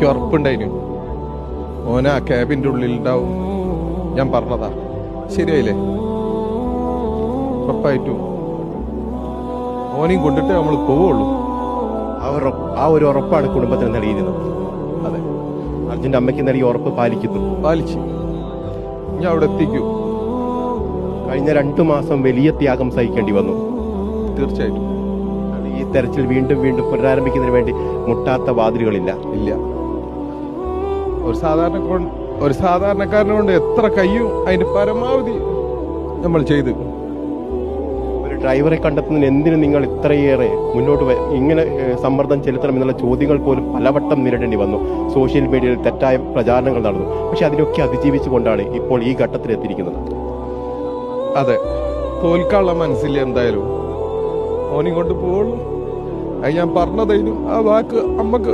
എനിക്ക് ഉറപ്പുണ്ടായിരുന്നു ഓന ആ ക്യാബിന്റെ ഉള്ളിൽ ഉണ്ടാവും. ഞാൻ പറഞ്ഞതാ, ശരിയായില്ലേ? ഉറപ്പായിട്ടും ഓനെയും കൊണ്ടിട്ട് നമ്മൾ പോവുള്ളൂ. ആ ഒരു ഉറപ്പാണ് കുടുംബത്തിന് നൽകിയിരുന്നത്. അതെ, അർജുന്റെ അമ്മയ്ക്ക് നൽകിയ ഉറപ്പ് പാലിച്ച് ഞാൻ അവിടെ എത്തിക്കൂ. കഴിഞ്ഞ 2 മാസം വലിയ ത്യാഗം സഹിക്കേണ്ടി വന്നു. തീർച്ചയായിട്ടും ഈ തെരച്ചിൽ വീണ്ടും വീണ്ടും പുനരാരംഭിക്കുന്നതിന് വേണ്ടി മുട്ടാത്ത വാതിലുകളില്ല. ഇല്ല. ഒരു സാധാരണക്കാരനെ കൊണ്ട് എത്ര കഴിയും അതിന്റെ പരമാവധി നമ്മൾ ചെയ്ത്. ഒരു ഡ്രൈവറെ കണ്ടെത്തുന്നതിന് എന്തിനു നിങ്ങൾ ഇത്രയേറെ മുന്നോട്ട് ഇങ്ങനെ സമ്മർദ്ദം ചെലുത്തണം എന്നുള്ള ചോദ്യങ്ങൾ പോലും പലവട്ടം നേരിടേണ്ടി വന്നു. സോഷ്യൽ മീഡിയയിൽ തെറ്റായ പ്രചാരണങ്ങൾ നടന്നു. പക്ഷെ അതിനൊക്കെ അതിജീവിച്ചുകൊണ്ടാണ് ഇപ്പോൾ ഈ ഘട്ടത്തിൽ എത്തിയിരിക്കുന്നത്. അതെ, തോൽക്കാനുള്ള മനസ്സില്ല. എന്തായാലും ഓനെയും കൊണ്ട് പോവുള്ളൂ. അത് ഞാൻ പറഞ്ഞതായിരുന്നു. ആ വാക്ക് അമ്മക്ക്